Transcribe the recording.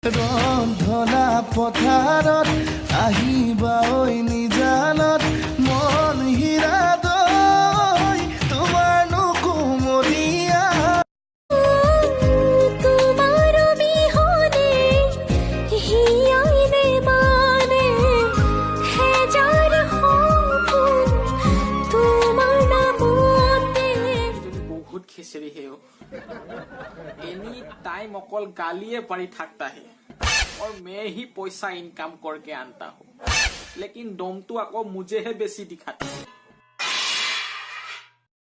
ৰন্ধনা পথাৰত আহিবা ঐ নিজানত মন হীৰা দৈ তোমাৰ নুকুমলীয়া তোমার বিহনে হিয়াইনে মানে হে যার সপোন তোমার নামতে बहुत खिचड़ी है एनी टाइम अकल गालिए पड़ी थकता है और मैं ही पैसा इनकम करके आनता हूँ लेकिन दम तो आपको मुझे है बेसी दिखाता है।